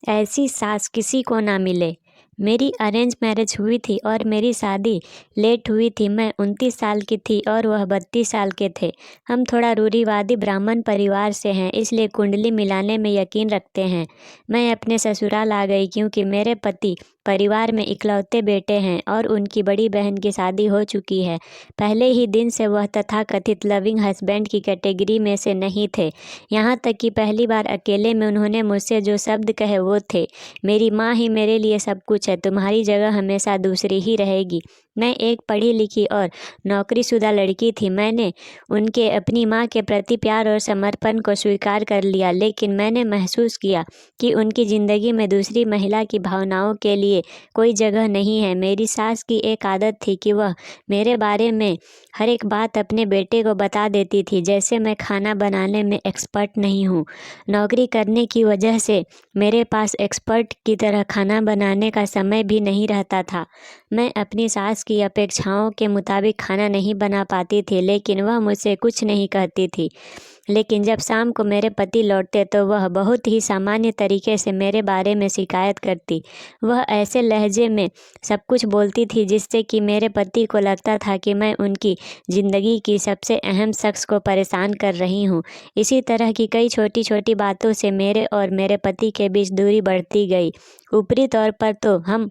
ऐसी सास किसी को ना मिले। मेरी अरेंज मैरिज हुई थी और मेरी शादी लेट हुई थी। मैं 29 साल की थी और वह 32 साल के थे। हम थोड़ा रूढ़िवादी ब्राह्मण परिवार से हैं, इसलिए कुंडली मिलाने में यकीन रखते हैं। मैं अपने ससुराल आ गई क्योंकि मेरे पति परिवार में इकलौते बेटे हैं और उनकी बड़ी बहन की शादी हो चुकी है। पहले ही दिन से वह तथाकथित लविंग हस्बैंड की कैटेगरी में से नहीं थे। यहाँ तक कि पहली बार अकेले में उन्होंने मुझसे जो शब्द कहे वो थे, मेरी माँ ही मेरे लिए सब कुछ है, तुम्हारी जगह हमेशा दूसरी ही रहेगी। मैं एक पढ़ी लिखी और नौकरीशुदा लड़की थी। मैंने उनके अपनी माँ के प्रति प्यार और समर्पण को स्वीकार कर लिया, लेकिन मैंने महसूस किया कि उनकी ज़िंदगी में दूसरी महिला की भावनाओं के लिए कोई जगह नहीं है। मेरी सास की एक आदत थी कि वह मेरे बारे में हर एक बात अपने बेटे को बता देती थी, जैसे मैं खाना बनाने में एक्सपर्ट नहीं हूँ। नौकरी करने की वजह से मेरे पास एक्सपर्ट की तरह खाना बनाने का समय भी नहीं रहता था। मैं अपनी सास की अपेक्षाओं के मुताबिक खाना नहीं बना पाती थी, लेकिन वह मुझसे कुछ नहीं कहती थी। लेकिन जब शाम को मेरे पति लौटते तो वह बहुत ही सामान्य तरीके से मेरे बारे में शिकायत करती। वह ऐसे लहजे में सब कुछ बोलती थी जिससे कि मेरे पति को लगता था कि मैं उनकी ज़िंदगी की सबसे अहम शख्स को परेशान कर रही हूँ। इसी तरह की कई छोटी छोटी बातों से मेरे और मेरे पति के बीच दूरी बढ़ती गई। ऊपरी तौर पर तो हम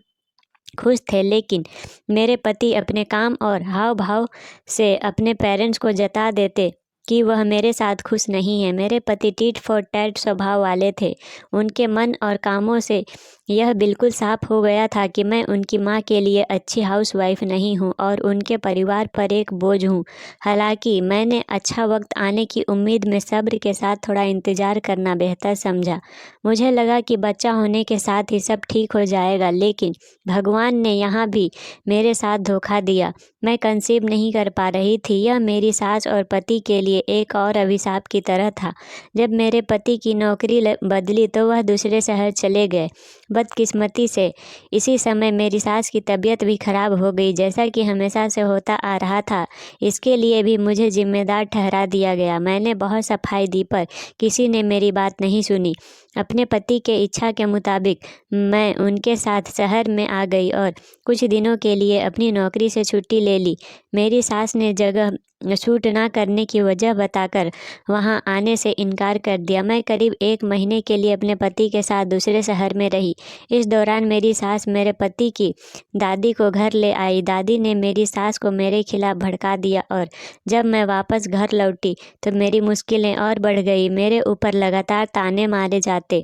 खुश थे, लेकिन मेरे पति अपने काम और हाव भाव से अपने पेरेंट्स को जता देते कि वह मेरे साथ खुश नहीं है। मेरे पति टिट फॉर टैट स्वभाव वाले थे। उनके मन और कामों से यह बिल्कुल साफ हो गया था कि मैं उनकी माँ के लिए अच्छी हाउसवाइफ नहीं हूँ और उनके परिवार पर एक बोझ हूँ। हालांकि मैंने अच्छा वक्त आने की उम्मीद में सब्र के साथ थोड़ा इंतज़ार करना बेहतर समझा। मुझे लगा कि बच्चा होने के साथ ही सब ठीक हो जाएगा, लेकिन भगवान ने यहाँ भी मेरे साथ धोखा दिया। मैं कंसीव नहीं कर पा रही थी। यह मेरी सास और पति के लिए एक और अभिशाप की तरह था। जब मेरे पति की नौकरी बदली तो वह दूसरे शहर चले गए। बदकिस्मती से इसी समय मेरी सास की तबीयत भी खराब हो गई, जैसा कि हमेशा से होता आ रहा था। इसके लिए भी मुझे जिम्मेदार ठहरा दिया गया। मैंने बहुत सफाई दी पर किसी ने मेरी बात नहीं सुनी। अपने पति के इच्छा के मुताबिक मैं उनके साथ शहर में आ गई और कुछ दिनों के लिए अपनी नौकरी से छुट्टी ले ली। मेरी सास ने जगह शूट ना करने की वजह बताकर वहां आने से इनकार कर दिया। मैं करीब 1 महीने के लिए अपने पति के साथ दूसरे शहर में रही। इस दौरान मेरी सास मेरे पति की दादी को घर ले आई। दादी ने मेरी सास को मेरे खिलाफ भड़का दिया और जब मैं वापस घर लौटी तो मेरी मुश्किलें और बढ़ गई। मेरे ऊपर लगातार ताने मारे जाते।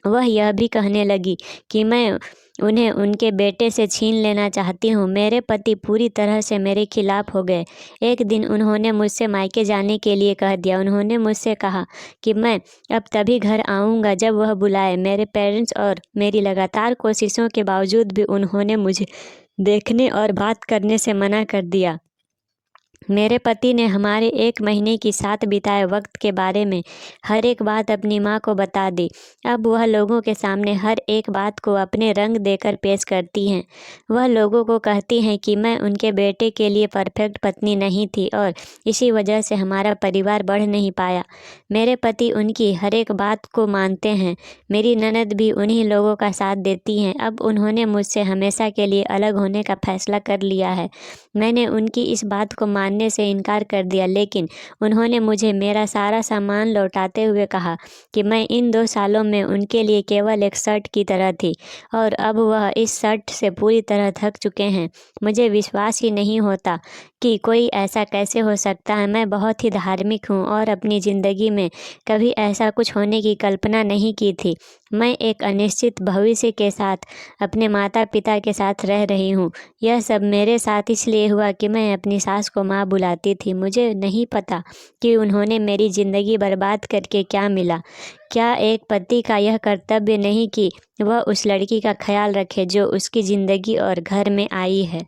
वह यह भी कहने लगी कि मैं उन्हें उनके बेटे से छीन लेना चाहती हूँ। मेरे पति पूरी तरह से मेरे खिलाफ हो गए। एक दिन उन्होंने मुझसे मायके जाने के लिए कह दिया। उन्होंने मुझसे कहा कि मैं अब तभी घर आऊँगा जब वह बुलाए। मेरे पेरेंट्स और मेरी लगातार कोशिशों के बावजूद भी उन्होंने मुझे देखने और बात करने से मना कर दिया। मेरे पति ने हमारे 1 महीने की साथ बिताए वक्त के बारे में हर एक बात अपनी माँ को बता दी। अब वह लोगों के सामने हर एक बात को अपने रंग देकर पेश करती हैं। वह लोगों को कहती हैं कि मैं उनके बेटे के लिए परफेक्ट पत्नी नहीं थी और इसी वजह से हमारा परिवार बढ़ नहीं पाया। मेरे पति उनकी हर एक बात को मानते हैं। मेरी ननद भी उन्हीं लोगों का साथ देती हैं। अब उन्होंने मुझसे हमेशा के लिए अलग होने का फैसला कर लिया है। मैंने उनकी इस बात को मानने से इनकार कर दिया, लेकिन उन्होंने मुझे मेरा सारा सामान लौटाते हुए कहा कि मैं इन 2 सालों में उनके लिए केवल एक शर्ट की तरह थी और अब वह इस शर्ट से पूरी तरह थक चुके हैं। मुझे विश्वास ही नहीं होता कि कोई ऐसा कैसे हो सकता है। मैं बहुत ही धार्मिक हूँ और अपनी ज़िंदगी में कभी ऐसा कुछ होने की कल्पना नहीं की थी। मैं एक अनिश्चित भविष्य के साथ अपने माता पिता के साथ रह रही हूँ। यह सब मेरे साथ इसलिए हुआ कि मैं अपनी सास को माँ बुलाती थी। मुझे नहीं पता कि उन्होंने मेरी ज़िंदगी बर्बाद करके क्या मिला। क्या एक पति का यह कर्तव्य नहीं कि वह उस लड़की का ख्याल रखे जो उसकी ज़िंदगी और घर में आई है।